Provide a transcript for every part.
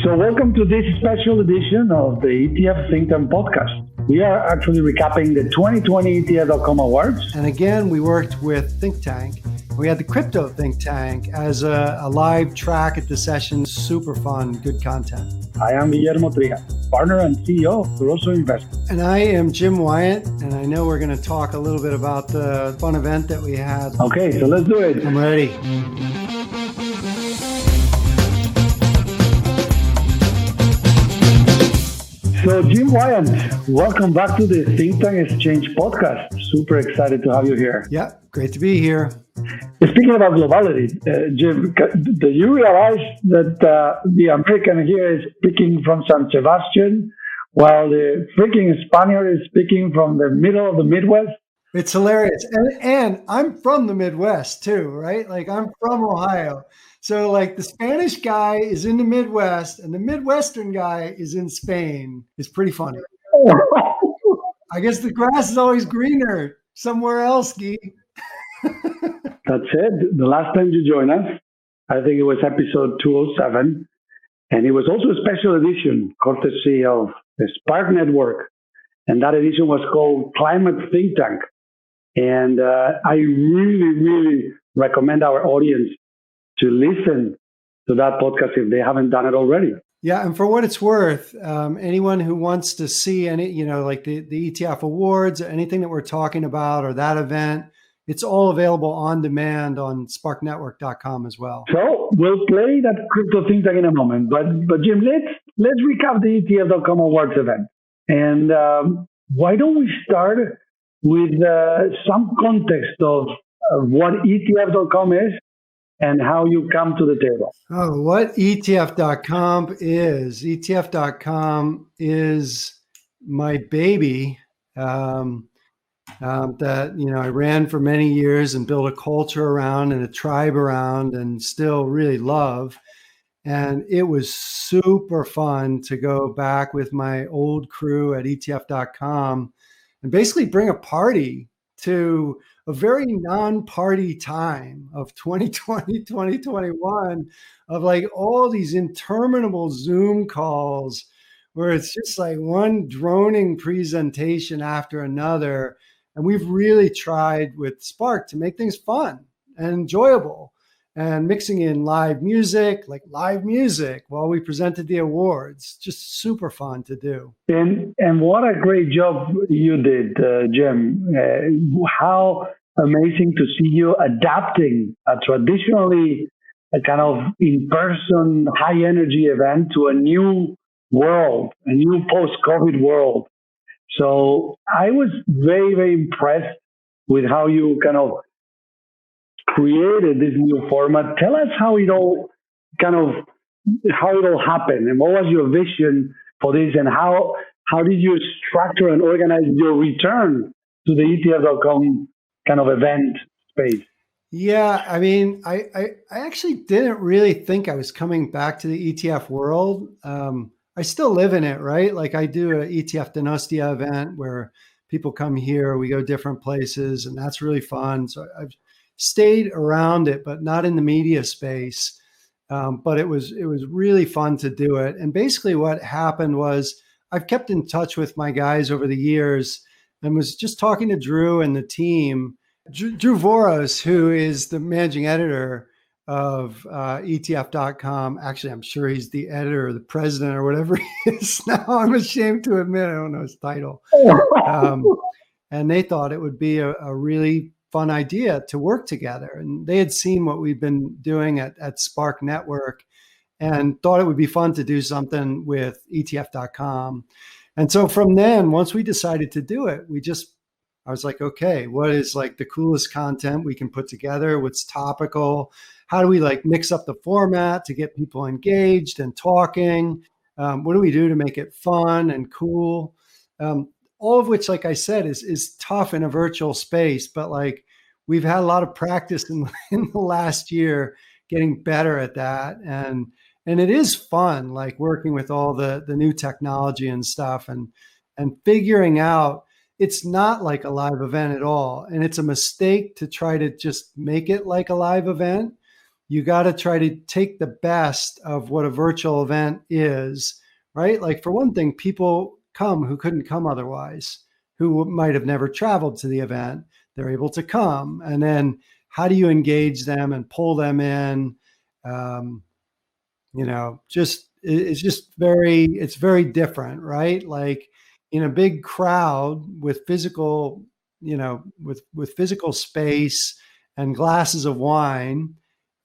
So welcome to this special edition of the ETF Think Tank podcast. We are actually recapping the 2020 ETF.com Awards. And again, we worked with Think Tank. We had the Crypto Think Tank as a live track at the session. Super fun, good content. I am Guillermo, Trias, partner and CEO of Venuto Investment. And I am Jim Wiandt, and I know we're going to talk a little bit about the fun event that we had. Okay, so let's do it. I'm ready. So Jim Wiandt, welcome back to the Think Tank Exchange podcast. Super excited to have you here. Yeah, great to be here. Speaking about globality, Jim, do you realize that the American here is speaking from San Sebastian, while the freaking Spaniard is speaking from the middle of the Midwest? It's hilarious. And I'm from the Midwest too, right? Like I'm from Ohio. So like the Spanish guy is in the Midwest and the Midwestern guy is in Spain. It's pretty funny. I guess the grass is always greener somewhere else, Guy. That's it. The last time you joined us, I think it was episode 207. And it was also a special edition, courtesy of the Spark Network. And that edition was called Climate Think Tank. And I really recommend our audience to listen to that podcast if they haven't done it already. Yeah, and for what it's worth, anyone who wants to see any, like the ETF awards, anything that we're talking about or that event, it's all available on demand on sparknetwork.com as well. So we'll play that Crypto Think Tank in a moment. But Jim, let's recap the ETF.com Awards event. And why don't we start with some context of what ETF.com is and how you come to the table. Oh, what ETF.com is? ETF.com is my baby that, I ran for many years and built a culture around and a tribe around and still really love. And it was super fun to go back with my old crew at ETF.com and basically bring a party to a very non-party time of 2020, 2021 of like all these interminable Zoom calls where it's just like one droning presentation after another. And we've really tried with Spark to make things fun and enjoyable and mixing in live music while we presented the awards. Just super fun to do. And what a great job you did, Jim. How amazing to see you adapting a traditionally a kind of in-person, high-energy event to a new world, a new post-COVID world. So I was very impressed with how you kind of created this new format. Tell us how it all happened and what was your vision for this and how did you structure and organize your return to the ETF.com kind of event space? Yeah, I mean, I actually didn't really think I was coming back to the ETF world. I still live in it, right? Like I do an ETF Donostia event where people come here, we go different places, and that's really fun. So I've stayed around it, but not in the media space. But it was really fun to do it. And basically what happened was I've kept in touch with my guys over the years and was just talking to Drew and the team. Drew Voros, who is the managing editor of ETF.com. Actually, I'm sure he's the editor or the president or whatever he is now. I'm ashamed to admit, I don't know his title. And they thought it would be a really fun idea to work together. And they had seen what we've been doing at Spark Network and thought it would be fun to do something with ETF.com. And so from then, once we decided to do it, I was like, okay, what is like the coolest content we can put together? What's topical? How do we like mix up the format to get people engaged and talking? What do we do to make it fun and cool? All of which, like I said, is tough in a virtual space, but like we've had a lot of practice in the last year getting better at that. And it is fun, like working with all the new technology and stuff and figuring out it's not like a live event at all. And it's a mistake to try to just make it like a live event you got to try to take the best of what a virtual event is, right? Like for one thing, people come who couldn't come otherwise, who might have never traveled to the event. They're able to come. And then how do you engage them and pull them in? It's very different, right? Like in a big crowd with physical, with physical space and glasses of wine,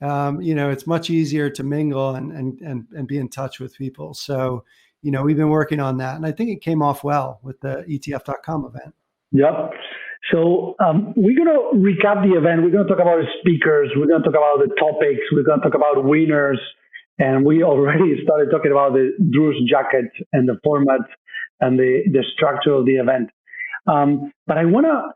it's much easier to mingle and be in touch with people. So, we've been working on that, and I think it came off well with the ETF.com event. Yep. So we're going to recap the event. We're going to talk about the speakers. We're going to talk about the topics. We're going to talk about winners. And we already started talking about the Drew's jacket and the format and the structure of the event. But I want to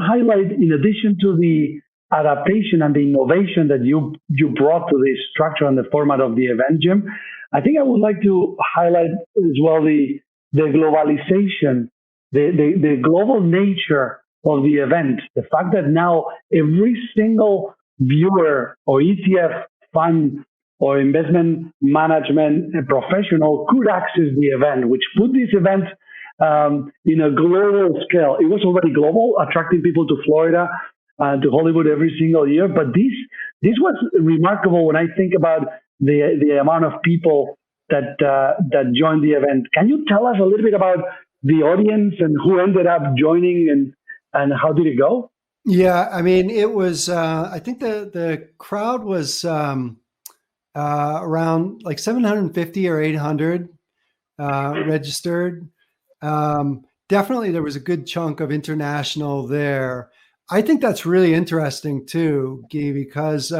highlight, in addition to the adaptation and the innovation that you brought to the structure and the format of the event, Jim, I think I would like to highlight as well the globalization, the global nature of the event. The fact that now every single viewer or ETF fund or investment management professional could access the event, which put this event in a global scale. It was already global, attracting people to Florida, to Hollywood every single year. But this was remarkable when I think about the amount of people that joined the event. Can you tell us a little bit about the audience and who ended up joining and how did it go? Yeah, I mean, it was, I think the crowd was around like 750 or 800 registered. Definitely there was a good chunk of international there. I think that's really interesting too, Guy, because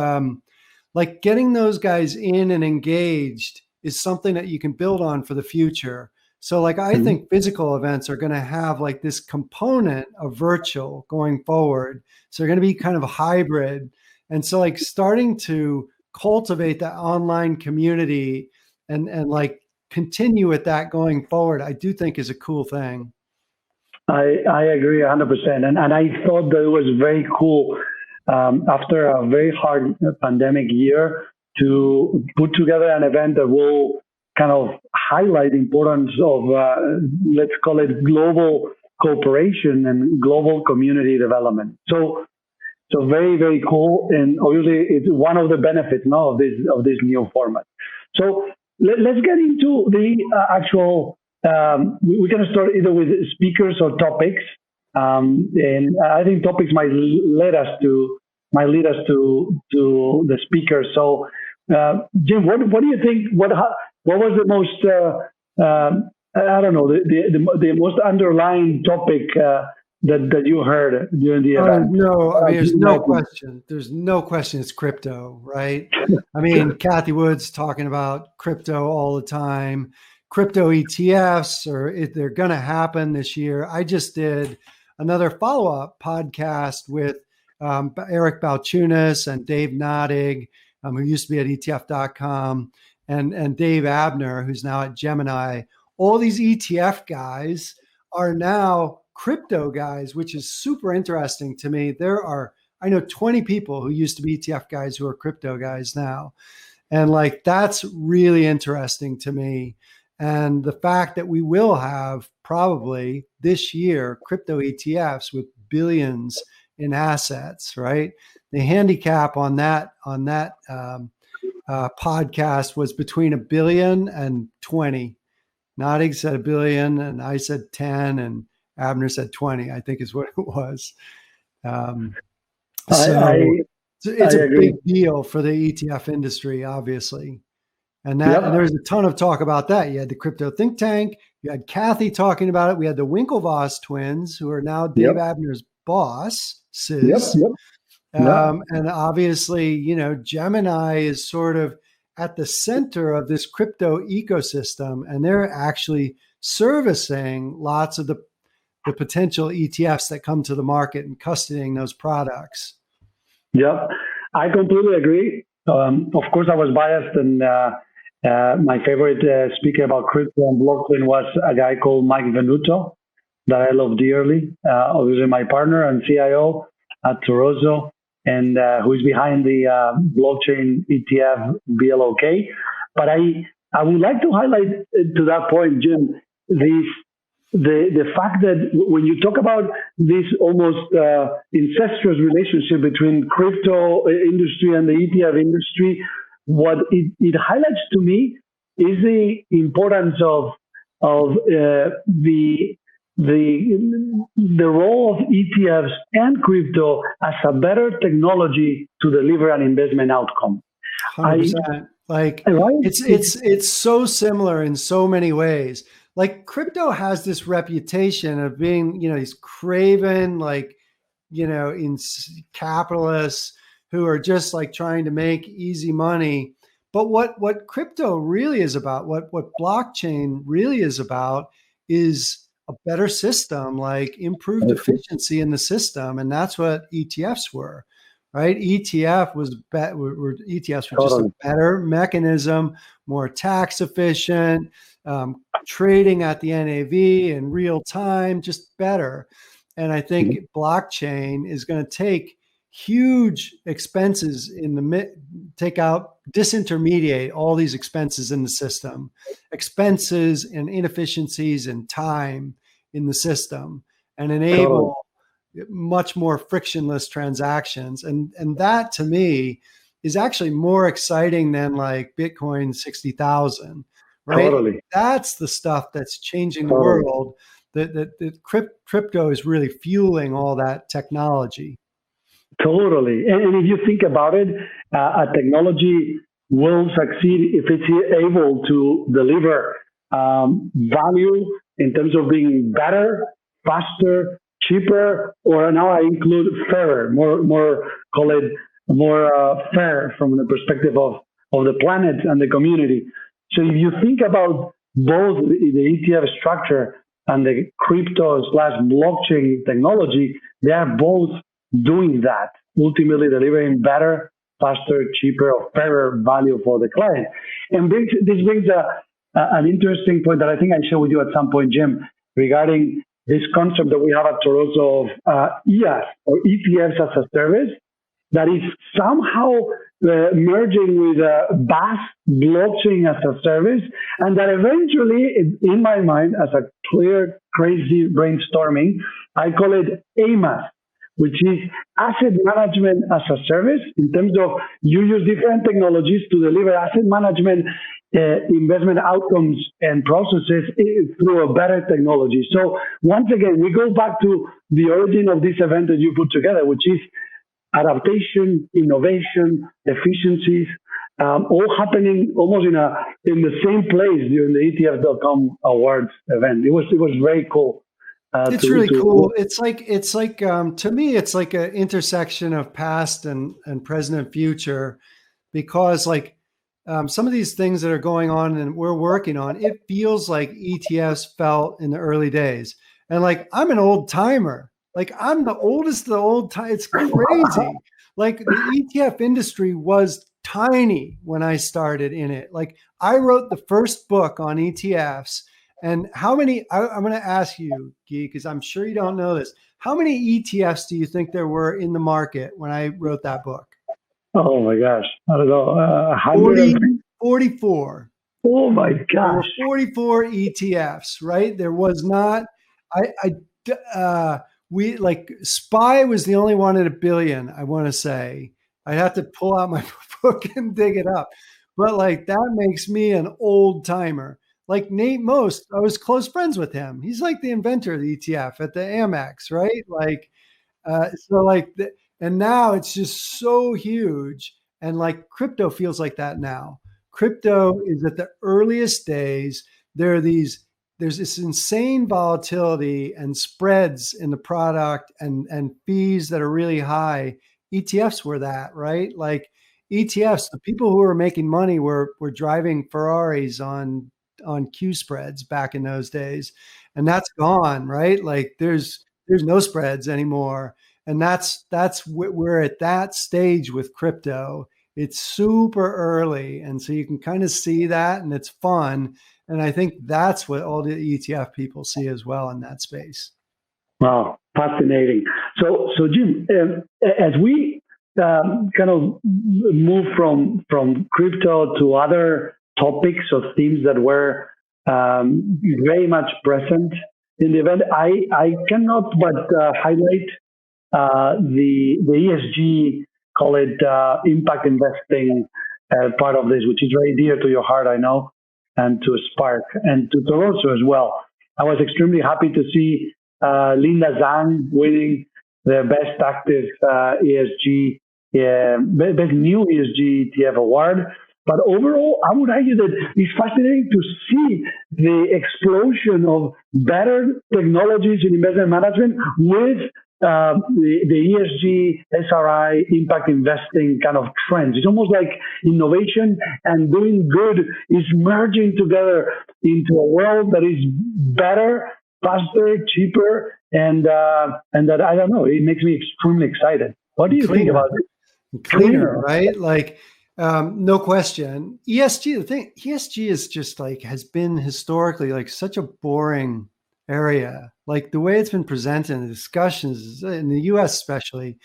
like getting those guys in and engaged is something that you can build on for the future. So like, I think physical events are going to have like this component of virtual going forward. So they're going to be kind of a hybrid. And so like starting to cultivate that online community and like continue with that going forward, I do think is a cool thing. I agree 100%. And I thought that it was very cool after a very hard pandemic year to put together an event that will kind of highlight the importance of, let's call it global cooperation and global community development. So very, very cool. And obviously it's one of the benefits now of this new format. So let's get into the actual, we're going to start either with speakers or topics. And I think topics might lead us to the speakers. So Jim, what do you think? What was the most I don't know the most underlying topic that you heard during the event? No, I mean there's no question. There's no question. It's crypto, right? I mean, Kathy Wood's talking about crypto all the time. Crypto ETFs, they're going to happen this year. I just did another follow-up podcast with Eric Balchunas and Dave Nottig, who used to be at ETF.com, and Dave Abner, who's now at Gemini. All these ETF guys are now crypto guys, which is super interesting to me. I know 20 people who used to be ETF guys who are crypto guys now. And like, that's really interesting to me. And the fact that we will have probably this year crypto ETFs with billions in assets, right? The handicap on that podcast was between $1 billion and 20. Nottig said $1 billion, and I said 10, and Abner said 20. I think is what it was. It's a big deal for the ETF industry, obviously. And and there was a ton of talk about that. You had the crypto think tank. You had Kathy talking about it. We had the Winklevoss twins, who are now Dave Abner's bosses. And obviously, Gemini is sort of at the center of this crypto ecosystem, and they're actually servicing lots of the potential ETFs that come to the market and custodying those products. Yep, I completely agree. Of course, I was biased, and my favorite speaker about crypto and blockchain was a guy called Mike Venuto that I love dearly. Obviously, my partner and CIO at Torozo. who is behind the blockchain ETF BLOK. But I would like to highlight to that point, Jim, the fact that when you talk about this almost incestuous relationship between crypto industry and the ETF industry, what it highlights to me is the importance of the role of ETFs and crypto as a better technology to deliver an investment outcome. 100%. It's so similar in so many ways. Like crypto has this reputation of being, these craven, in capitalists who are just like trying to make easy money. But what crypto really is about, what blockchain really is about, is a better system, like improved efficiency in the system, and that's what ETFs were, right? ETFs were just a better mechanism, more tax efficient, trading at the NAV in real time, just better. And I think blockchain is going to take huge expenses disintermediate all these expenses in the system, expenses and inefficiencies and time in the system, and enable much more frictionless transactions. And that to me is actually more exciting than like Bitcoin 60,000, right? Totally. That's the stuff that's changing the world. That crypto is really fueling all that technology. Totally. And if you think about it, a technology will succeed if it's able to deliver value in terms of being better, faster, cheaper, or now I include fairer, more call it more fair from the perspective of the planet and the community. So if you think about both the ETF structure and the crypto/blockchain technology, they are both doing that, ultimately delivering better, faster, cheaper, or fairer value for the client. And this brings an interesting point that I think I shared with you at some point, Jim, regarding this concept that we have at Toronto of EAS, or ETFs as a service, that is somehow merging with BaaS, blockchain as a service, and that eventually, in my mind, as a clear, crazy brainstorming, I call it AMAS, which is asset management as a service, in terms of you use different technologies to deliver asset management investment outcomes and processes through a better technology. So once again, we go back to the origin of this event that you put together, which is adaptation, innovation, efficiencies, all happening almost in the same place during the ETF.com Awards event. It was very cool. It's really cool. It's like to me, it's like an intersection of past and present and future, because some of these things that are going on and we're working on, it feels like ETFs felt in the early days. And I'm an old timer. I'm the oldest of the old time. It's crazy. The ETF industry was tiny when I started in it. I wrote the first book on ETFs. And how many, I'm going to ask you, Guy, because I'm sure you don't know this. How many ETFs do you think there were in the market when I wrote that book? Oh my gosh. I don't know. 44. Oh my gosh. There were 44 ETFs, right? There was not, SPY was the only one at $1 billion, I want to say. I'd have to pull out my book and dig it up. But that makes me an old timer. Nate Most, I was close friends with him. He's the inventor of the ETF at the Amex, right? And now it's just so huge. And crypto feels like that now. Crypto is at the earliest days. There's this insane volatility and spreads in the product and fees that are really high. ETFs were that, right? ETFs, the people who were making money were driving Ferraris on Q spreads back in those days. And that's gone, right? There's no spreads anymore. And we're at that stage with crypto. It's super early. And so you can kind of see that, and it's fun. And I think that's what all the ETF people see as well in that space. Wow, fascinating. So Jim, as we kind of move from crypto to other topics or themes that were very much present in the event. I cannot but highlight the ESG, call it impact investing part of this, which is very dear to your heart, I know, and to Spark and to Toronto as well. I was extremely happy to see Linda Zhang winning the best active ESG, best new ESG ETF award. But overall, I would argue that it's fascinating to see the explosion of better technologies in investment management with the ESG, SRI, impact investing kind of trends. It's almost like innovation and doing good is merging together into a world that is better, faster, cheaper, and that, I don't know, it makes me extremely excited. What do you think about it? Cleaner, right? Like, no question. ESG is just like, has been historically like such a boring area. Like the way it's been presented in the discussions in the US especially.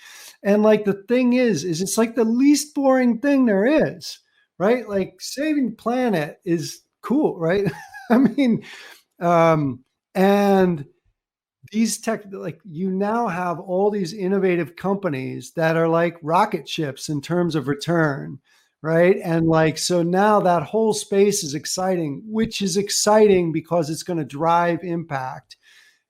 And like the thing is it's like the least boring thing there is, right? Like saving planet is cool, right? I mean, and these like you now have all these innovative companies that are like rocket ships in terms of return, right? And like, so now that whole space is exciting, which is exciting because it's going to drive impact.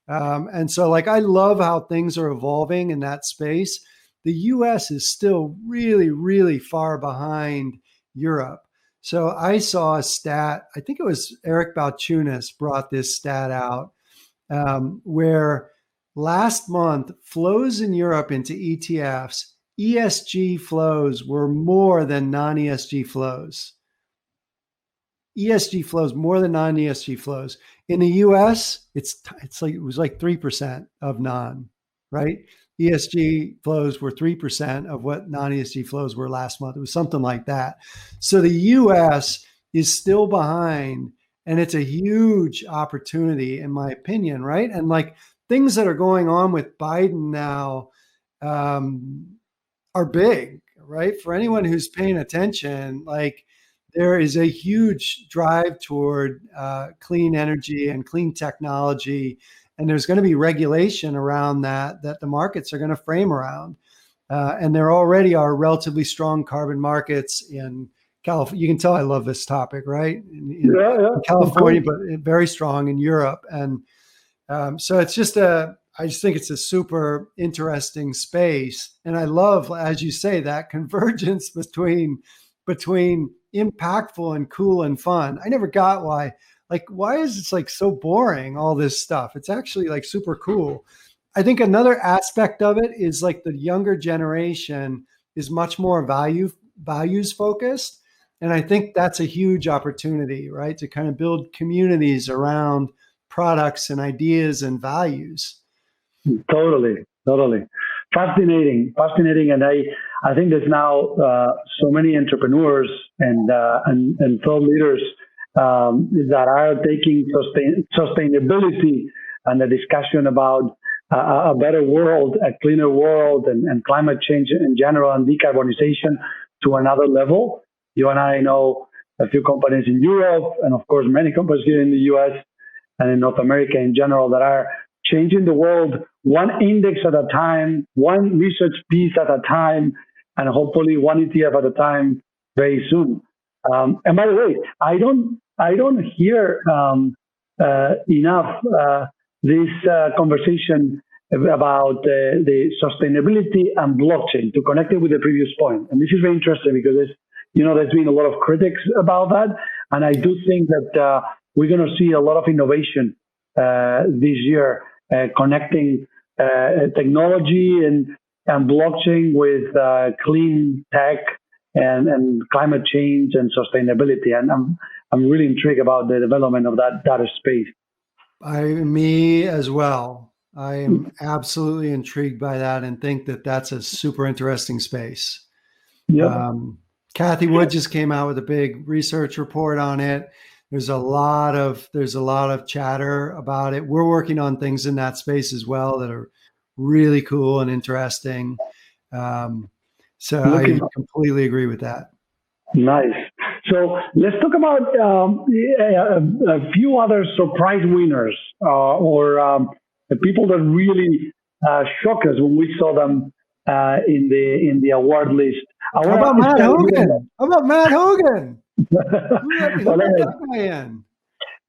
And so like, I love how things are evolving in that space. The US is still really, really far behind Europe. So I saw a stat, I think it was Eric Balchunas brought this stat out, where last month flows in Europe into ETFs, ESG flows were more than non-ESG flows. ESG flows more than non-ESG flows. In the US, it's like it was like 3% of non, right? ESG flows were 3% of what non-ESG flows were last month. It was something like that. So the US is still behind, and it's a huge opportunity, in my opinion, right? And like things that are going on with Biden now are big, right? For anyone who's paying attention, like there is a huge drive toward clean energy and clean technology. And there's going to be regulation around that the markets are going to frame around. And there already are relatively strong carbon markets in California. You can tell I love this topic, right? In California, but very strong in Europe. And so it's just I just think it's a super interesting space. And I love, as you say, that convergence between impactful and cool and fun. I never got why is it like so boring, all this stuff? It's actually like super cool. I think another aspect of it is like the younger generation is much more values focused. And I think that's a huge opportunity, right? To kind of build communities around products and ideas and values. Totally. Fascinating. And I think there's now so many entrepreneurs and thought leaders that are taking sustainability and the discussion about a better world, a cleaner world, and climate change in general and decarbonization to another level. You and I know a few companies in Europe, and of course many companies here in the US and in North America in general that are changing the world one index at a time, one research piece at a time, and hopefully one ETF at a time very soon. And by the way, I don't hear enough this conversation about the sustainability and blockchain to connect it with the previous point. And this is very interesting because there's been a lot of critics about that, and I do think that we're going to see a lot of innovation this year, connecting technology and blockchain with clean tech and climate change and sustainability. And I'm really intrigued about the development of that data space. Me as well. I am absolutely intrigued by that and think that that's a super interesting space. Yep. Kathy Wood just came out with a big research report on it. There's a lot of chatter about it. We're working on things in that space as well that are really cool and interesting. So I completely agree with that. Nice. So let's talk about a few other surprise winners or the people that really shocked us when we saw them in the award list. How about Matt Hogan? How about Matt Hogan? Who let that guy in?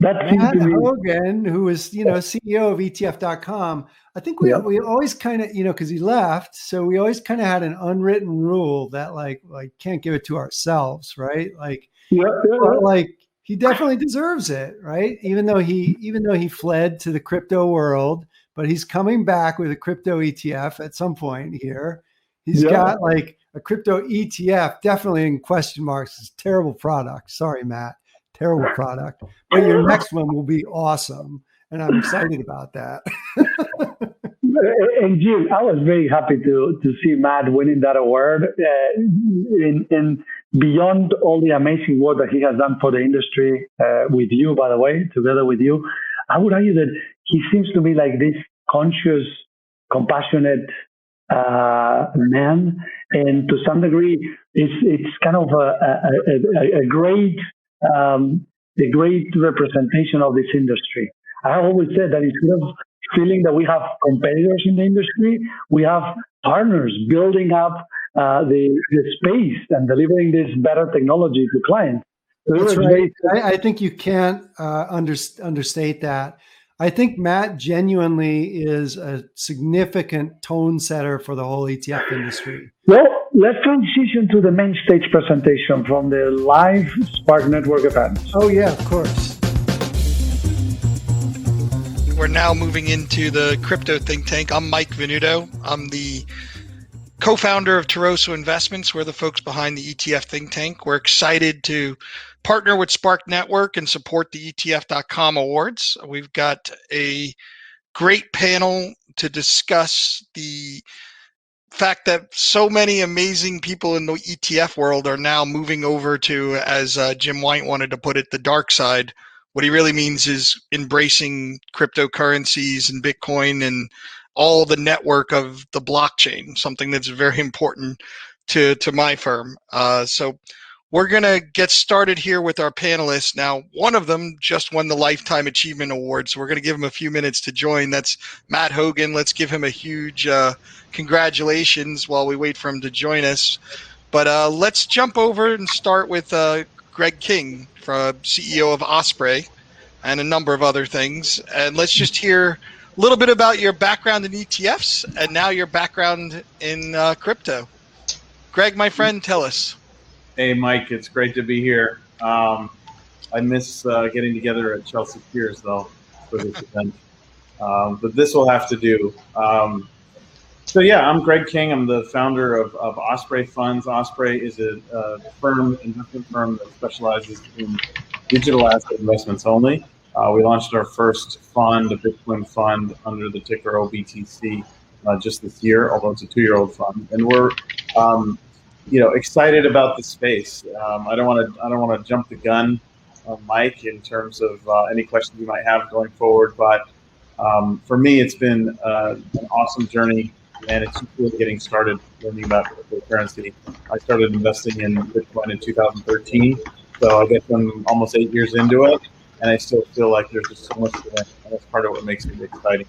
Matt Hogan, who is, CEO of ETF.com. I think we always kind of, because he left, so we always kind of had an unwritten rule that like can't give it to ourselves, right? Like, but like he definitely deserves it, right? Even though he fled to the crypto world, but he's coming back with a crypto ETF at some point here. He's got like a crypto ETF, definitely in question marks. It's a terrible product. Sorry, Matt. Terrible product. But your next one will be awesome. And I'm excited about that. And Jim, I was very happy to see Matt winning that award. And beyond all the amazing work that he has done for the industry, with you, by the way, together with you, I would argue that he seems to be like this conscious, compassionate man. And to some degree, it's kind of a great the great representation of this industry. I always said that instead of feeling that we have competitors in the industry, we have partners building up the space and delivering this better technology to clients. So that's right. I think you can't understate that. I think Matt genuinely is a significant tone setter for the whole ETF industry. Well, let's transition to the main stage presentation from the live Spark Network event. Oh, yeah, of course. We're now moving into the crypto think tank. I'm Mike Venuto. I'm the co-founder of Taroso Investments. We're the folks behind the ETF think tank. We're excited to partner with Spark Network and support the ETF.com awards. We've got a great panel to discuss the fact that so many amazing people in the ETF world are now moving over to, as Jim Wiandt wanted to put it, the dark side. What he really means is embracing cryptocurrencies and Bitcoin and all the network of the blockchain, something that's very important to my firm. So we're going to get started here with our panelists. Now, one of them just won the Lifetime Achievement Award, so we're going to give him a few minutes to join. That's Matt Hogan. Let's give him a huge congratulations while we wait for him to join us. But let's jump over and start with Greg King, CEO of Osprey, and a number of other things. And let's just hear a little bit about your background in ETFs and now your background in crypto. Greg, my friend, tell us. Hey, Mike, it's great to be here. I miss getting together at Chelsea Piers, though, for this event. But this will have to do. So, yeah, I'm Greg King. I'm the founder of Osprey Funds. Osprey is a investment firm that specializes in digital asset investments only. We launched our first fund, a Bitcoin fund, under the ticker OBTC just this year, although it's a 2-year-old fund. And we're excited about the space. I don't want to jump the gun, Mike, in terms of any questions you might have going forward. But for me, it's been an awesome journey, and it's really getting started learning about cryptocurrency. I started investing in Bitcoin in 2013, so I guess I'm almost 8 years into it, and I still feel like there's just so much to learn, and that's part of what makes it exciting.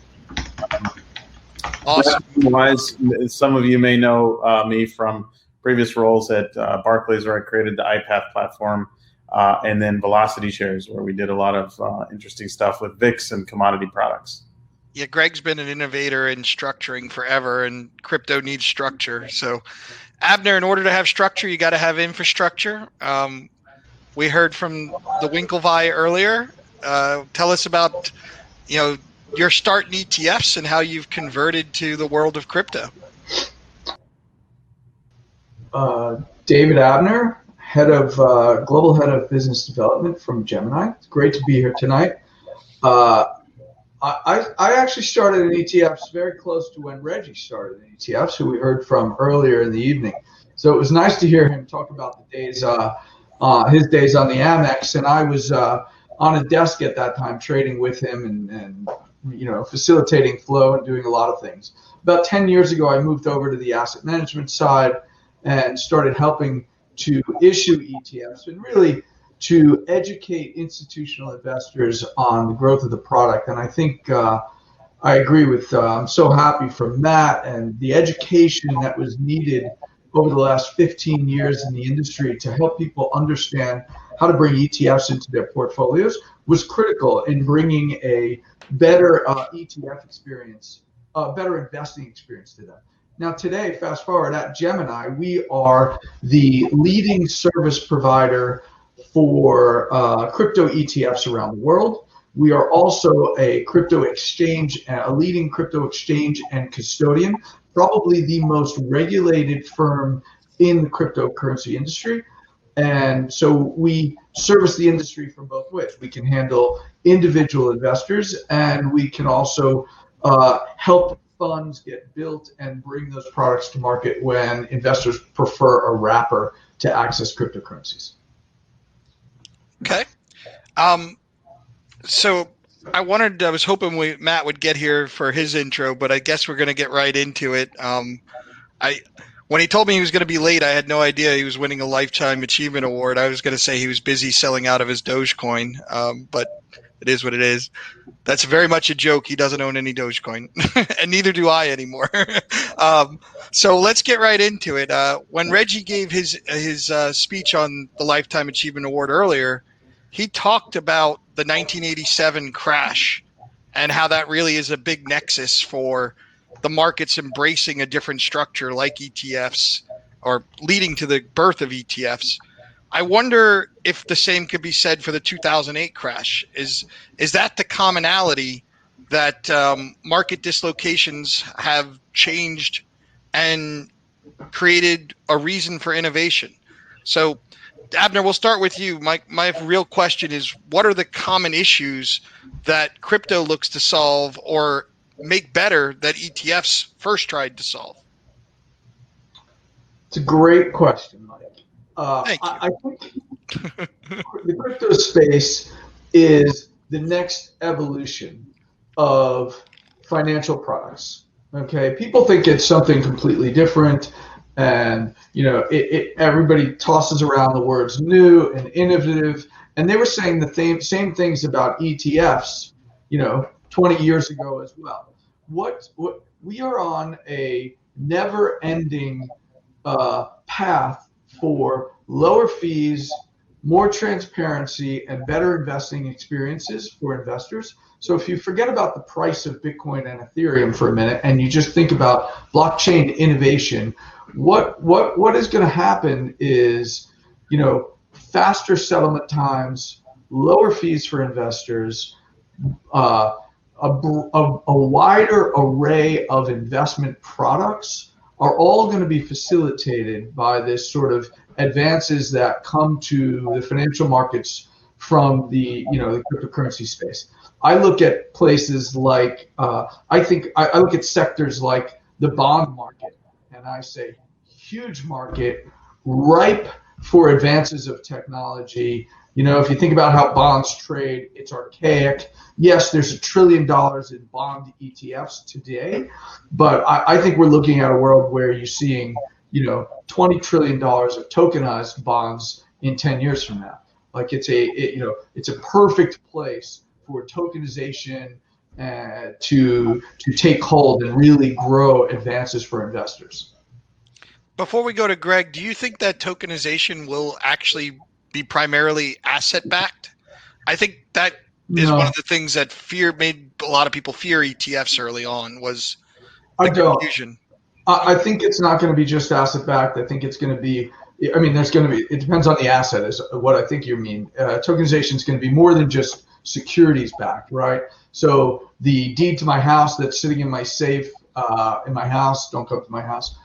Awesome. Wise, some of you may know me from previous roles at Barclays, where I created the iPath platform, and then Velocity Shares, where we did a lot of interesting stuff with VIX and commodity products. Yeah, Greg's been an innovator in structuring forever, and crypto needs structure. So, Abner, in order to have structure, you got to have infrastructure. We heard from the Winklevi earlier. Tell us about, your start in ETFs and how you've converted to the world of crypto. David Abner, global head of business development from Gemini. It's great to be here tonight. I actually started in ETFs very close to when Reggie started in ETFs, who we heard from earlier in the evening. So it was nice to hear him talk about the days, his days on the Amex, and I was on a desk at that time trading with him and facilitating flow and doing a lot of things. About 10 years ago, I moved over to the asset management side. and started helping to issue ETFs and really to educate institutional investors on the growth of the product. And I think I agree with, I'm so happy for Matt and the education that was needed over the last 15 years in the industry to help people understand how to bring ETFs into their portfolios was critical in bringing a better ETF experience, a better investing experience to them. Now today, fast forward at Gemini, we are the leading service provider for crypto ETFs around the world. We are also a crypto exchange, a leading crypto exchange and custodian, probably the most regulated firm in the cryptocurrency industry. And so we service the industry from both ways. We can handle individual investors, and we can also help funds get built and bring those products to market when investors prefer a wrapper to access cryptocurrencies. Okay. So I was hoping Matt would get here for his intro, but I guess we're going to get right into it. When he told me he was going to be late, I had no idea he was winning a Lifetime Achievement Award. I was going to say he was busy selling out of his Dogecoin, but it is what it is. That's very much a joke. He doesn't own any Dogecoin, and neither do I anymore. So let's get right into it. When Reggie gave his speech on the Lifetime Achievement Award earlier, he talked about the 1987 crash and how that really is a big nexus for the markets embracing a different structure like ETFs, or leading to the birth of ETFs. I wonder if the same could be said for the 2008 crash. Is that the commonality, that market dislocations have changed and created a reason for innovation? So Abner, we'll start with you. My real question is, what are the common issues that crypto looks to solve or make better that ETFs first tried to solve? It's a great question, Mike. Thank you. I think the crypto space is the next evolution of financial products. Okay, people think it's something completely different. And everybody tosses around the words new and innovative, and they were saying the same things about ETFs, 20 years ago as well. What we are on a never-ending path for lower fees, more transparency, and better investing experiences for investors. So if you forget about the price of Bitcoin and Ethereum for a minute, and you just think about blockchain innovation, what is going to happen is, faster settlement times, lower fees for investors, a wider array of investment products are all going to be facilitated by this sort of advances that come to the financial markets from the the cryptocurrency space. I look at places like I look at sectors like the bond market, and I say huge market, ripe for advances of technology. If you think about how bonds trade, it's archaic. Yes, there's $1 trillion in bond ETFs today, but I think we're looking at a world where you're seeing, $20 trillion of tokenized bonds in 10 years from now. Like it's a perfect place for tokenization to take hold and really grow advances for investors. Before we go to Greg, do you think that tokenization will actually be primarily asset-backed? I think that is one of the things that made a lot of people fear ETFs early on, was the confusion. I think it's not going to be just asset-backed. I think it's going to be, it depends on the asset is what I think you mean. Tokenization is going to be more than just securities backed, right? So the deed to my house that's sitting in my safe in my house, don't come to my house,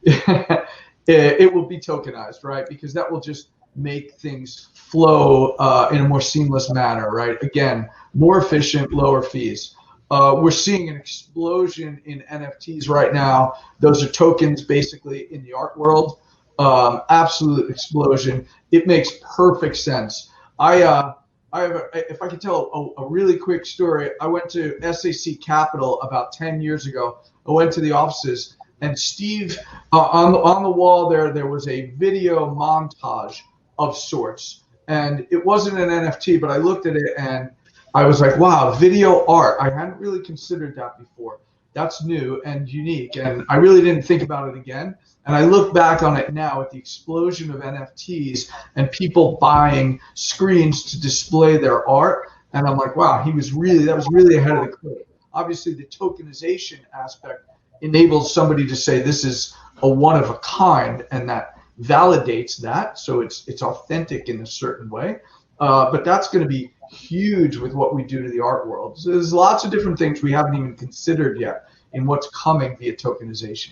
it will be tokenized, right? Because that will just make things flow in a more seamless manner, right? Again, more efficient, lower fees. We're seeing an explosion in NFTs right now. Those are tokens basically in the art world. Absolute explosion. It makes perfect sense. If I could tell a really quick story, I went to SAC Capital about 10 years ago. I went to the offices, And Steve, on the wall there was a video montage of sorts, and it wasn't an NFT, but I looked at it and I was like, wow, video art. I hadn't really considered that before. That's new and unique, and I really didn't think about it again. And I look back on it now at the explosion of NFTs and people buying screens to display their art, and I'm like, wow, that was really ahead of the curve. Obviously, the tokenization aspect enables somebody to say this is a one of a kind, and that validates that, so it's authentic in a certain way. But that's going to be huge with what we do to the art world. So there's lots of different things we haven't even considered yet in what's coming via tokenization.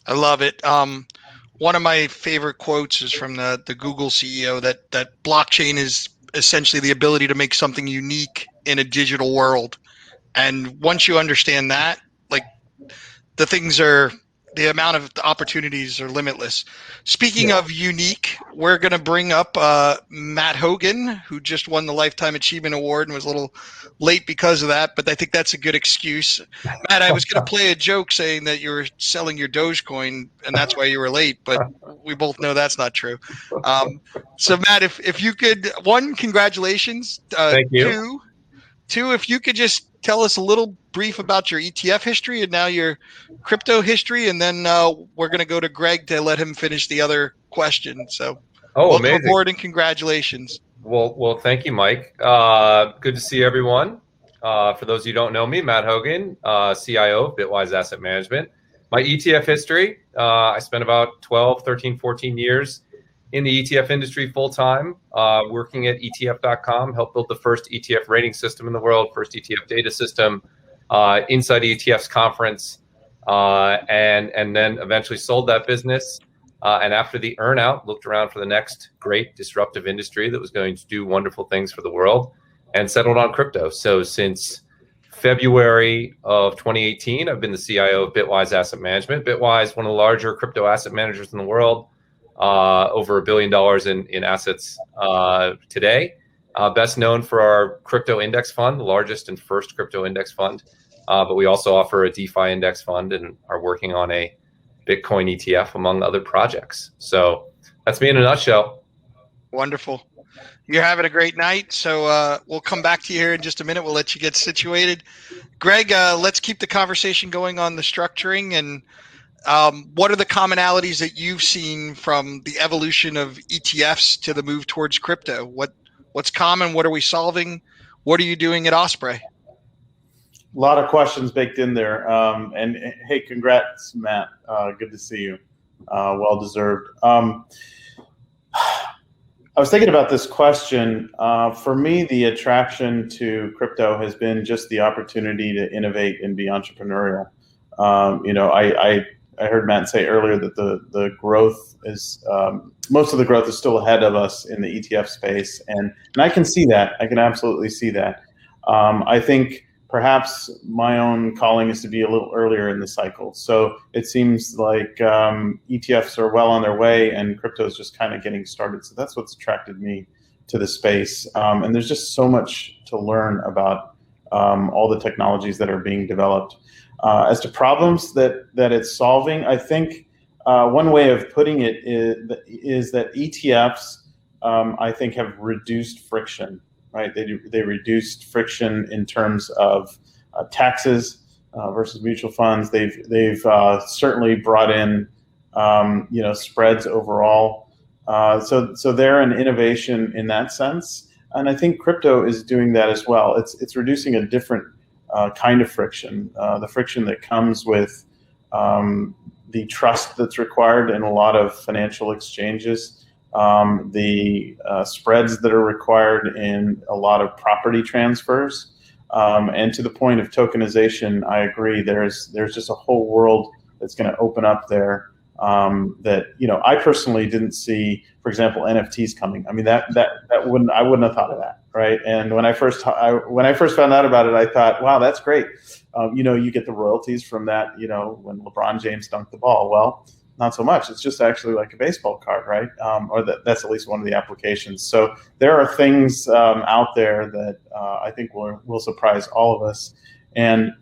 I love it. One of my favorite quotes is from the Google CEO that blockchain is essentially the ability to make something unique in a digital world. And once you understand that, like, the amount of opportunities are limitless. Speaking of unique, we're going to bring up Matt Hogan, who just won the Lifetime Achievement Award and was a little late because of that, but I think that's a good excuse. Matt, I was going to play a joke saying that you were selling your Dogecoin and that's why you were late, but we both know that's not true. So Matt, if you could, one, congratulations. Thank you. Two, if you could just tell us a little brief about your ETF history and now your crypto history, and then we're going to go to Greg to let him finish the other question. So, welcome amazing. aboard and congratulations. Well, thank you, Mike. Good to see everyone. For those of you who don't know me, Matt Hogan, CIO of Bitwise Asset Management. My ETF history, I spent about 12, 13, 14 years in the ETF industry full-time, working at ETF.com, helped build the first ETF rating system in the world, first ETF data system, inside ETF's conference, and then eventually sold that business. And after the earnout, looked around for the next great disruptive industry that was going to do wonderful things for the world, and settled on crypto. So since February of 2018, I've been the CIO of Bitwise Asset Management. Bitwise, one of the larger crypto asset managers in the world, over $1 billion in assets today. Best known for our crypto index fund, the largest and first crypto index fund. But we also offer a DeFi index fund and are working on a Bitcoin ETF, among other projects. So that's me in a nutshell. Wonderful. You're having a great night. So we'll come back to you here in just a minute. We'll let you get situated. Greg, let's keep the conversation going on the structuring. And what are the commonalities that you've seen from the evolution of ETFs to the move towards crypto? What's common? What are we solving? What are you doing at Osprey? A lot of questions baked in there. And hey, congrats, Matt. Good to see you. Well deserved. I was thinking about this question. For me, the attraction to crypto has been just the opportunity to innovate and be entrepreneurial. I heard Matt say earlier that the growth is most of the growth is still ahead of us in the ETF space, and I can see that. I can absolutely see that. I think perhaps my own calling is to be a little earlier in the cycle. So it seems like ETFs are well on their way, and crypto is just kind of getting started. So that's what's attracted me to the space. And there's just so much to learn about all the technologies that are being developed. As to problems that it's solving, I think one way of putting it is that ETFs, I think, have reduced friction, right? They reduced friction in terms of taxes versus mutual funds. They've certainly brought in spreads overall. So they're an innovation in that sense, and I think crypto is doing that as well. It's reducing a different kind of friction, the friction that comes with the trust that's required in a lot of financial exchanges, the spreads that are required in a lot of property transfers, and to the point of tokenization, I agree. There's just a whole world that's going to open up there that I personally didn't see. For example, NFTs coming. I mean I wouldn't have thought of that, right? And when I first found out about it, I thought, wow, that's great. You get the royalties from that. When LeBron James dunked the ball. Well, not so much. It's just actually like a baseball card, right? Or that's at least one of the applications. So there are things out there that I think will surprise all of us. And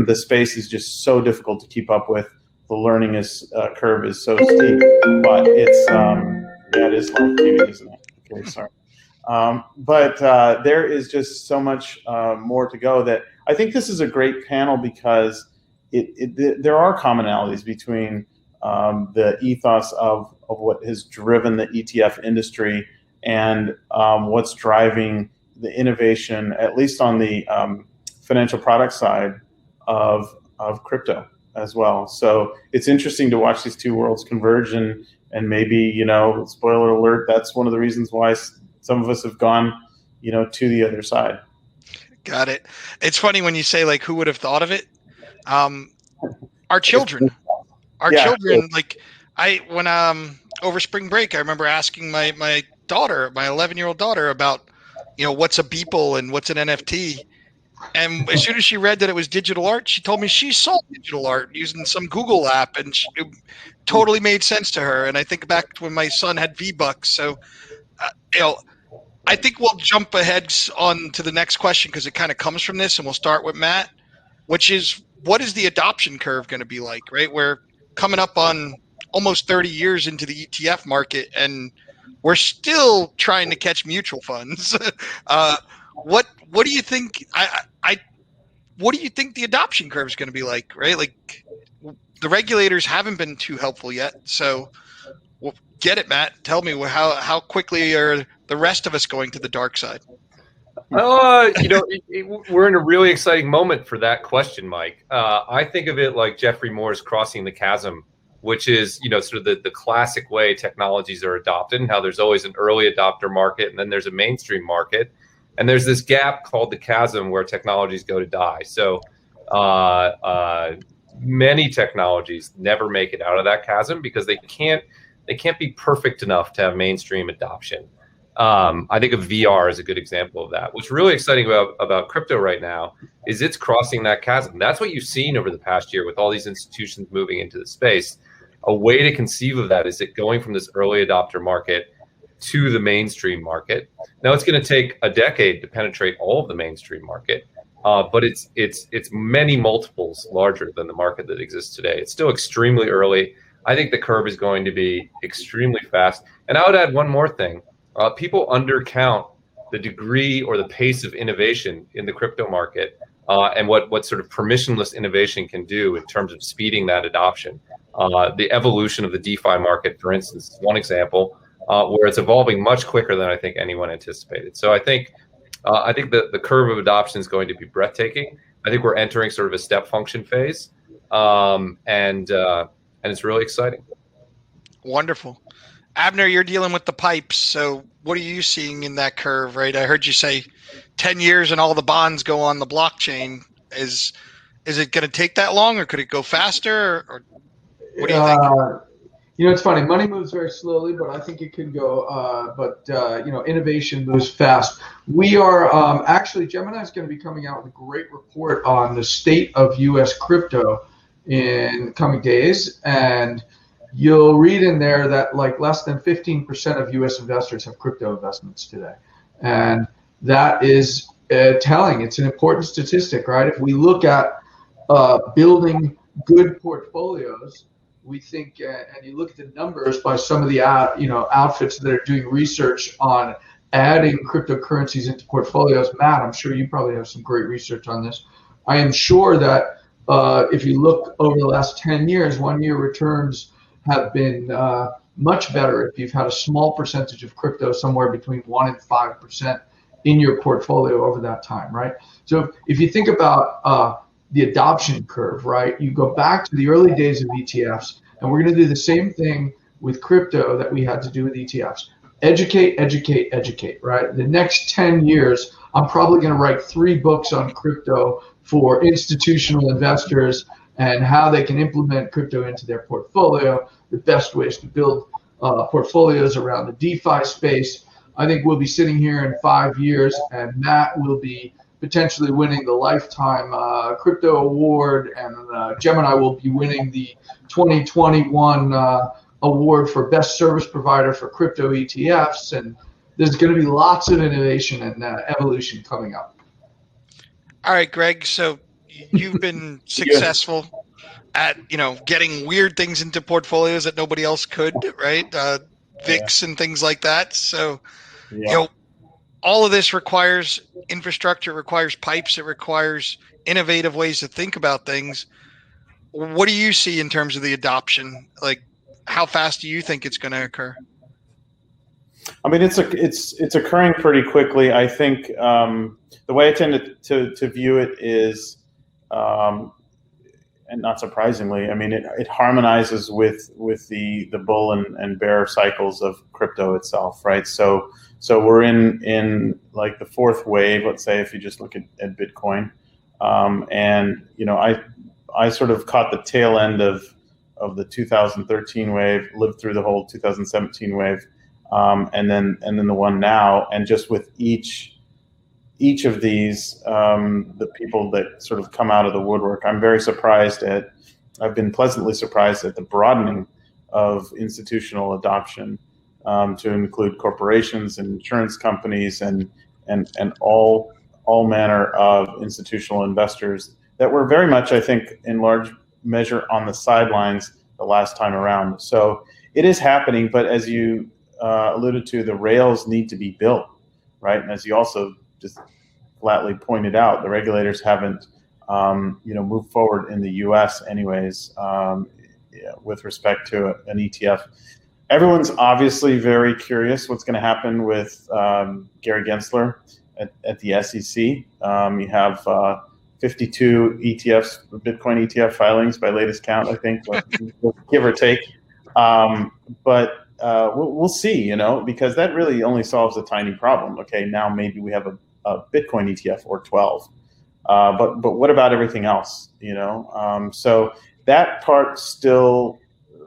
the space is just so difficult to keep up with learning curve is so steep. But it's it is live TV, isn't it? Okay, sorry. But there is just so much more to go that I think this is a great panel because there are commonalities between the ethos of what has driven the ETF industry and what's driving the innovation, at least on the financial product side of crypto as well. So it's interesting to watch these two worlds converge, and maybe, spoiler alert, that's one of the reasons why some of us have gone, to the other side. Got it. It's funny when you say, like, who would have thought of it? Our children. Children, like, when over spring break, I remember asking my daughter, my 11-year-old daughter, about, what's a Beeple and what's an NFT. And as soon as she read that it was digital art, she told me she saw digital art using some Google app, and it totally made sense to her. And I think back to when my son had V-Bucks. So, I think we'll jump ahead on to the next question because it kind of comes from this, and we'll start with Matt, which is, what is the adoption curve going to be like, right? We're coming up on almost 30 years into the ETF market, and we're still trying to catch mutual funds. What do you think? What do you think the adoption curve is going to be like, right? Like, the regulators haven't been too helpful yet. So, get it, Matt. Tell me how quickly are the rest of us going to the dark side? We're in a really exciting moment for that question, Mike. I think of it like Jeffrey Moore's Crossing the Chasm, which is, sort of the classic way technologies are adopted, and how there's always an early adopter market, and then there's a mainstream market. And there's this gap called the chasm where technologies go to die. So many technologies never make it out of that chasm because they can't be perfect enough to have mainstream adoption. I think of VR as a good example of that. What's really exciting about crypto right now is it's crossing that chasm. That's what you've seen over the past year with all these institutions moving into the space. A way to conceive of that is it going from this early adopter market to the mainstream market. Now it's going to take a decade to penetrate all of the mainstream market, but it's many multiples larger than the market that exists today. It's still extremely early. I think the curve is going to be extremely fast. And I would add one more thing. People undercount the degree or the pace of innovation in the crypto market, and what sort of permissionless innovation can do in terms of speeding that adoption. The evolution of the DeFi market, for instance, is one example. Where it's evolving much quicker than I think anyone anticipated. So I think the curve of adoption is going to be breathtaking. I think we're entering sort of a step function phase, and it's really exciting. Wonderful. Abner, you're dealing with the pipes. So what are you seeing in that curve, right? I heard you say 10 years and all the bonds go on the blockchain. Is it going to take that long, or could it go faster? Or what do you think? It's funny. Money moves very slowly, but I think it could go. Innovation moves fast. We are actually, Gemini is going to be coming out with a great report on the state of U.S. crypto in coming days, and you'll read in there that like less than 15% of U.S. investors have crypto investments today, and that is telling. It's an important statistic, right? If we look at building good portfolios, we think, and you look at the numbers by some of the outfits that are doing research on adding cryptocurrencies into portfolios. Matt, I'm sure you probably have some great research on this. I am sure that if you look over the last 10 years, 1 year returns have been much better if you've had a small percentage of crypto, somewhere between 1% and 5% in your portfolio over that time, right? So if you think about the adoption curve, right? You go back to the early days of ETFs, and we're going to do the same thing with crypto that we had to do with ETFs. Educate, educate, educate, right? The next 10 years, I'm probably going to write 3 books on crypto for institutional investors and how they can implement crypto into their portfolio, the best ways to build portfolios around the DeFi space. I think we'll be sitting here in 5 years, and Matt will be potentially winning the Lifetime Crypto Award, and Gemini will be winning the 2021 award for Best Service Provider for Crypto ETFs, and there's going to be lots of innovation and evolution coming up. All right, Greg, so you've been successful at, getting weird things into portfolios that nobody else could, right? VIX and things like that. So, all of this requires infrastructure, it requires pipes, it requires innovative ways to think about things. What do you see in terms of the adoption? Like, how fast do you think it's going to occur? I mean, it's occurring pretty quickly. I think the way I tend to view it is, and not surprisingly, I mean, it harmonizes with the bull and bear cycles of crypto itself, right? So we're in like the fourth wave, let's say, if you just look at Bitcoin, and I sort of caught the tail end of the 2013 wave, lived through the whole 2017 wave. And then the one now, and just with each of these, the people that sort of come out of the woodwork, I've been pleasantly surprised at the broadening of institutional adoption, to include corporations and insurance companies and all manner of institutional investors that were very much, I think, in large measure on the sidelines the last time around. So it is happening, but as you alluded to, the rails need to be built, right? And as you also just flatly pointed out, the regulators haven't, moved forward in the U.S. anyways, with respect to an ETF. Everyone's obviously very curious what's going to happen with Gary Gensler at the SEC. You have 52 ETFs, Bitcoin ETF filings by latest count, I think, give or take. But we'll see, because that really only solves a tiny problem. Okay, now maybe we have a Bitcoin ETF or 12, but what about everything else? So that part still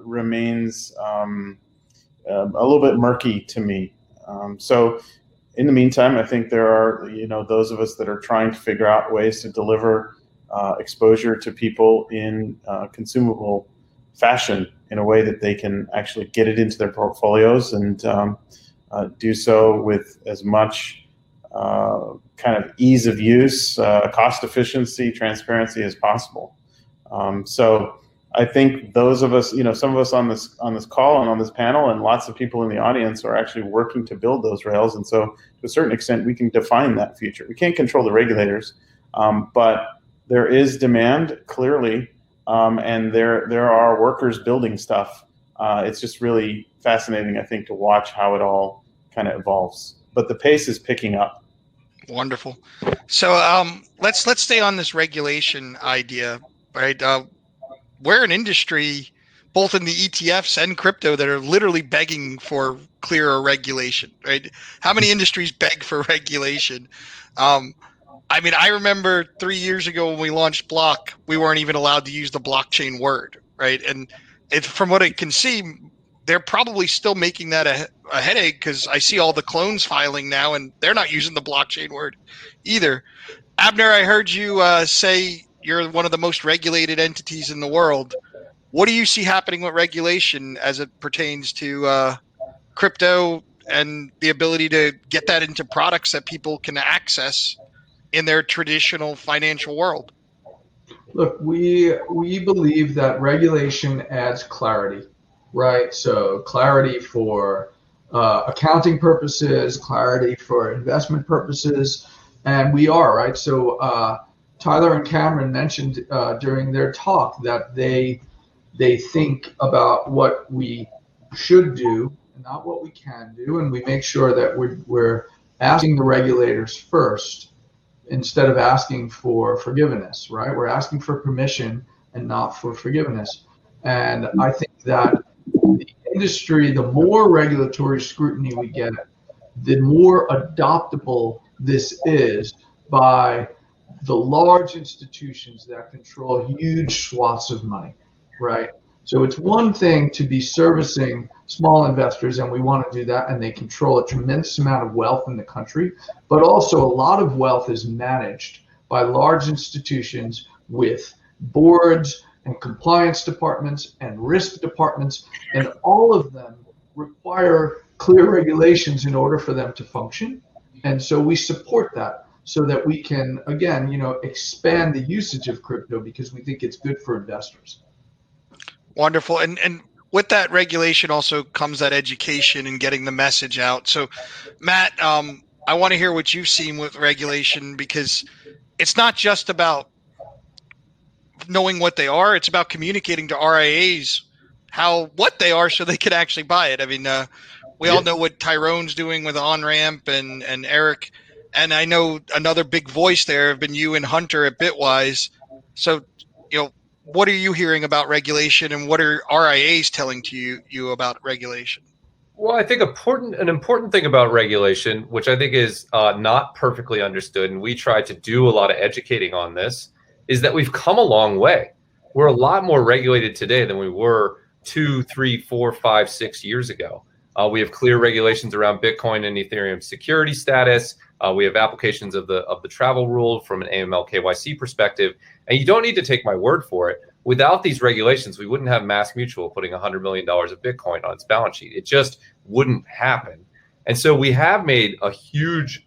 remains a little bit murky to me. So in the meantime, I think there are those of us that are trying to figure out ways to deliver exposure to people in consumable fashion, in a way that they can actually get it into their portfolios and do so with as much kind of ease of use, cost efficiency, transparency as possible. So I think those of us, some of us on this call and on this panel, and lots of people in the audience are actually working to build those rails. And so to a certain extent, we can define that future. We can't control the regulators, but there is demand, clearly. And there are workers building stuff. It's just really fascinating, I think, to watch how it all kind of evolves. But the pace is picking up. Wonderful. So let's stay on this regulation idea, right? We're an industry, both in the ETFs and crypto, that are literally begging for clearer regulation, right? How many industries beg for regulation? I mean, I remember 3 years ago when we launched Block, we weren't even allowed to use the blockchain word, right? And from what I can see, they're probably still making that a headache, because I see all the clones filing now, and they're not using the blockchain word either. Abner, I heard you say you're one of the most regulated entities in the world. What do you see happening with regulation as it pertains to crypto and the ability to get that into products that people can access in their traditional financial world? Look, we believe that regulation adds clarity, right? So clarity for accounting purposes, clarity for investment purposes, and we are, right? So Tyler and Cameron mentioned during their talk that they think about what we should do and not what we can do, and we make sure that we're asking the regulators first instead of asking for forgiveness, right? We're asking for permission and not for forgiveness. And I think that the industry, the more regulatory scrutiny we get, the more adoptable this is by the large institutions that control huge swaths of money, right? So it's one thing to be servicing small investors, and we want to do that, and they control a tremendous amount of wealth in the country, but also a lot of wealth is managed by large institutions with boards and compliance departments and risk departments, and all of them require clear regulations in order for them to function. And so we support that, so that we can, again, expand the usage of crypto, because we think it's good for investors. Wonderful. And with that regulation also comes that education and getting the message out. So, Matt, I want to hear what you've seen with regulation, because it's not just about knowing what they are. It's about communicating to RIAs what they are so they could actually buy it. I mean, we all know what Tyrone's doing with OnRamp and Eric. And I know another big voice there have been you and Hunter at Bitwise. So, what are you hearing about regulation, and what are RIAs telling to you about regulation? Well, I think an important thing about regulation, which I think is not perfectly understood, and we try to do a lot of educating on this, is that we've come a long way. We're a lot more regulated today than we were 2, 3, 4, 5, 6 years ago. We have clear regulations around Bitcoin and Ethereum security status. We have applications of the travel rule from an AML KYC perspective. And you don't need to take my word for it. Without these regulations, we wouldn't have MassMutual putting $100 million of Bitcoin on its balance sheet. It just wouldn't happen. And so we have made a huge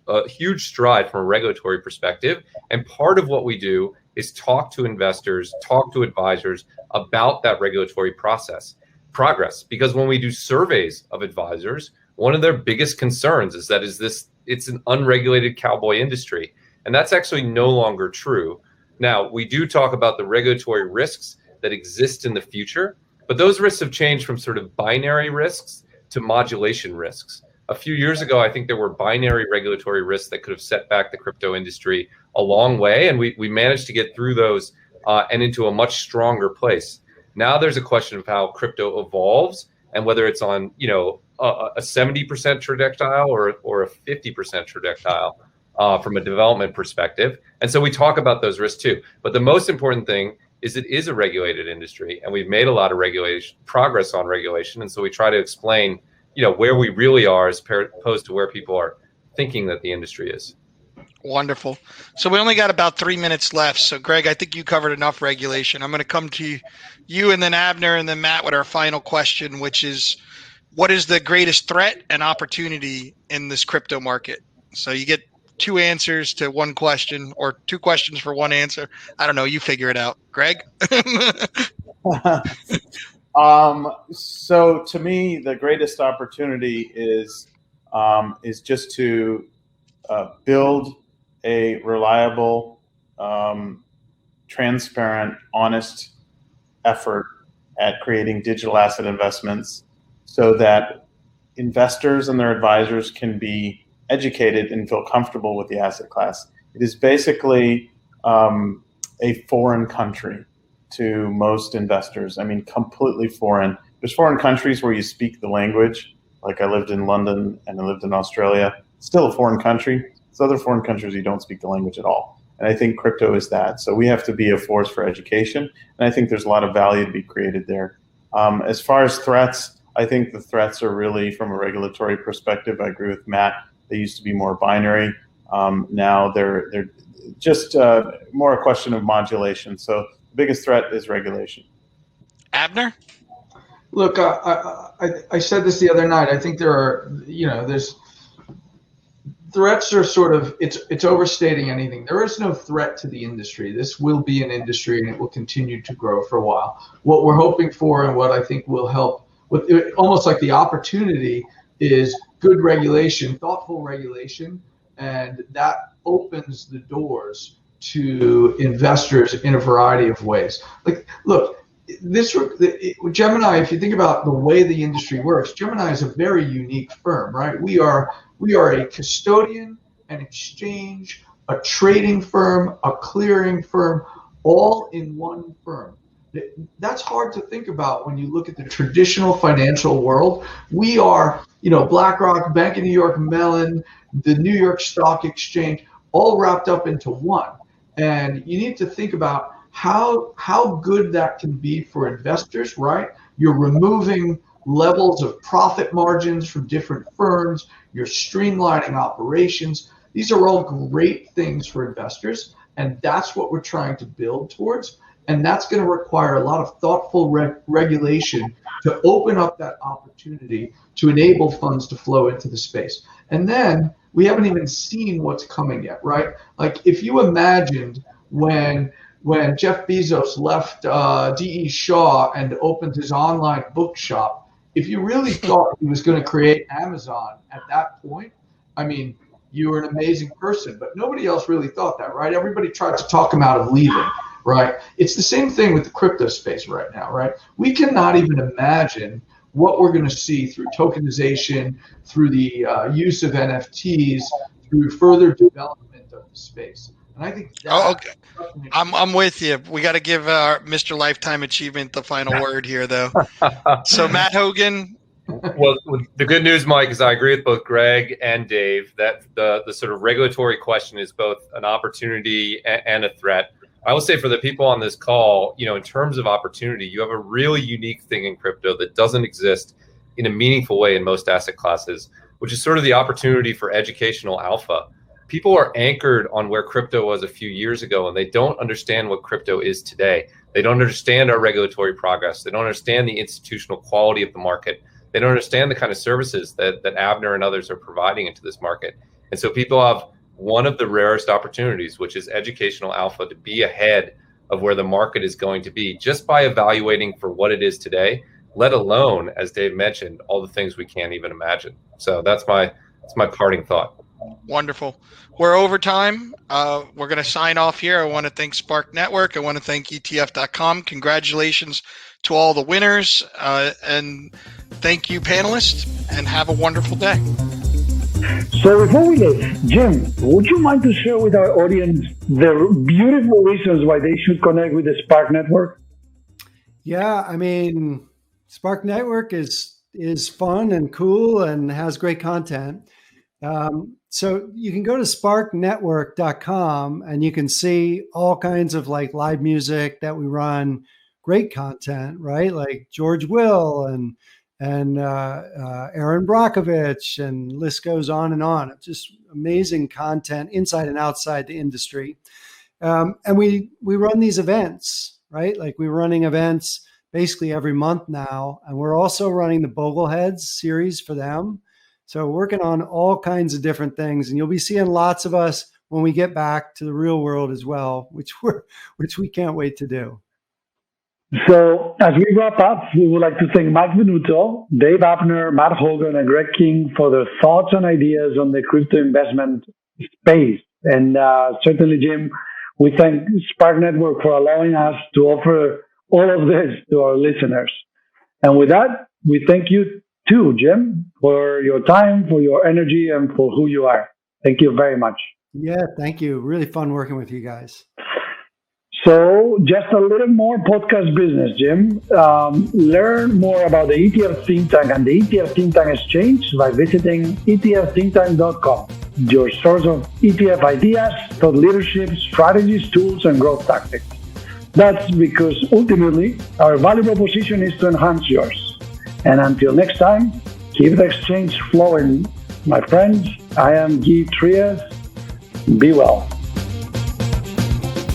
stride from a regulatory perspective. And part of what we do is talk to investors, talk to advisors about that regulatory progress. Because when we do surveys of advisors, one of their biggest concerns is that it's an unregulated cowboy industry. And that's actually no longer true. Now, we do talk about the regulatory risks that exist in the future, but those risks have changed from sort of binary risks to modulation risks. A few years ago, I think there were binary regulatory risks that could have set back the crypto industry a long way, and we managed to get through those and into a much stronger place. Now there's a question of how crypto evolves and whether it's on, a 70% trajectile or a 50% trajectile from a development perspective. And so we talk about those risks too. But the most important thing is it is a regulated industry, and we've made a lot of progress on regulation. And so we try to explain, where we really are as opposed to where people are thinking that the industry is. Wonderful. So we only got about 3 minutes left. So Greg, I think you covered enough regulation. I'm going to come to you and then Abner and then Matt with our final question, which is, what is the greatest threat and opportunity in this crypto market? So you get 2 answers to 1 question, or 2 questions for 1 answer. I don't know. You figure it out. Greg? So to me, the greatest opportunity is just to build a reliable, transparent, honest effort at creating digital asset investments so that investors and their advisors can be educated and feel comfortable with the asset class. It is basically a foreign country to most investors. I mean, completely foreign. There's foreign countries where you speak the language. Like I lived in London and I lived in Australia. Still a foreign country. There's other foreign countries you don't speak the language at all. And I think crypto is that. So we have to be a force for education. And I think there's a lot of value to be created there. As far as threats, I think the threats are really from a regulatory perspective. I agree with Matt. They used to be more binary. Now they're just more a question of modulation. So the biggest threat is regulation. Abner? Look, I said this the other night. I think there's threats are sort of, it's overstating anything. There is no threat to the industry. This will be an industry and it will continue to grow for a while. What we're hoping for and what I think will help with it, almost like the opportunity, is good regulation, thoughtful regulation, and that opens the doors to investors in a variety of ways. Like, look, Gemini, if you think about the way the industry works, Gemini is a very unique firm, right? We are a custodian, an exchange, a trading firm, a clearing firm, all in one firm. That's hard to think about when you look at the traditional financial world. We are, BlackRock, Bank of New York Mellon, the New York Stock Exchange, all wrapped up into one. And you need to think about how good that can be for investors, right? You're removing levels of profit margins from different firms. You're streamlining operations. These are all great things for investors, and that's what we're trying to build towards. And that's going to require a lot of thoughtful regulation to open up that opportunity to enable funds to flow into the space. And then we haven't even seen what's coming yet, right? Like if you imagined when when Jeff Bezos left D.E. Shaw and opened his online bookshop, if you really thought he was going to create Amazon at that point, I mean, you were an amazing person, but nobody else really thought that, right? Everybody tried to talk him out of leaving, right? It's the same thing with the crypto space right now, right? We cannot even imagine what we're going to see through tokenization, through the use of NFTs, through further development of the space. And I think okay. I'm with you. We got to give Mr. Lifetime Achievement the final word here, though. So, Matt Hogan. Well, the good news, Mike, is I agree with both Greg and Dave that the sort of regulatory question is both an opportunity and a threat. I will say for the people on this call, in terms of opportunity, you have a really unique thing in crypto that doesn't exist in a meaningful way in most asset classes, which is sort of the opportunity for educational alpha. People are anchored on where crypto was a few years ago, and they don't understand what crypto is today. They don't understand our regulatory progress. They don't understand the institutional quality of the market. They don't understand the kind of services that Abner and others are providing into this market. And so people have one of the rarest opportunities, which is educational alpha, to be ahead of where the market is going to be just by evaluating for what it is today, let alone, as Dave mentioned, all the things we can't even imagine. So that's my parting thought. Wonderful. We're over time. We're going to sign off here. I want to thank Spark Network. I want to thank ETF.com. Congratulations to all the winners. And thank you, panelists, and have a wonderful day. So before we leave, Jim, would you mind to share with our audience the beautiful reasons why they should connect with the Spark Network? Yeah, I mean, Spark Network is fun and cool and has great content. So you can go to sparknetwork.com and you can see all kinds of like live music that we run, great content, right? Like George Will and Aaron Brockovich, and list goes on and on. It's just amazing content inside and outside the industry. And we run these events, right? Like we're running events basically every month now. And we're also running the Bogleheads series for them. So working on all kinds of different things, and you'll be seeing lots of us when we get back to the real world as well, which we can't wait to do. So as we wrap up, we would like to thank Mike Venuto, Dave Abner, Matt Hogan, and Greg King for their thoughts and ideas on the crypto investment space. And certainly, Jim, we thank Spark Network for allowing us to offer all of this to our listeners. And with that, we thank you too, Jim, for your time, for your energy, and for who you are. Thank you very much. Yeah, thank you. Really fun working with you guys. So just a little more podcast business, Jim. Learn more about the ETF Think Tank and the ETF Think Tank Exchange by visiting etfthinktank.com, your source of ETF ideas, thought leadership, strategies, tools, and growth tactics. That's because ultimately our value proposition is to enhance yours. And until next time, keep the exchange flowing. My friends, I am Guy Trias. Be well.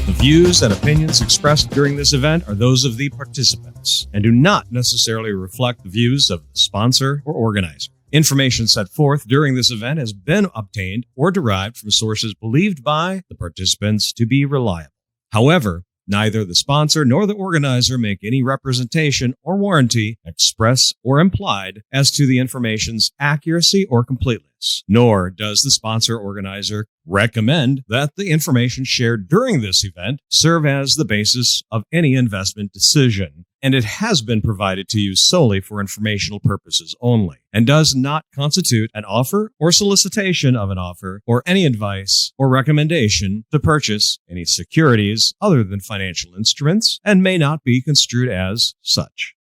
The views and opinions expressed during this event are those of the participants and do not necessarily reflect the views of the sponsor or organizer. Information set forth during this event has been obtained or derived from sources believed by the participants to be reliable. However, neither the sponsor nor the organizer make any representation or warranty, express or implied, as to the information's accuracy or completeness, nor does the sponsor or organizer recommend that the information shared during this event serve as the basis of any investment decision, and it has been provided to you solely for informational purposes only, and does not constitute an offer or solicitation of an offer or any advice or recommendation to purchase any securities other than financial instruments, and may not be construed as such.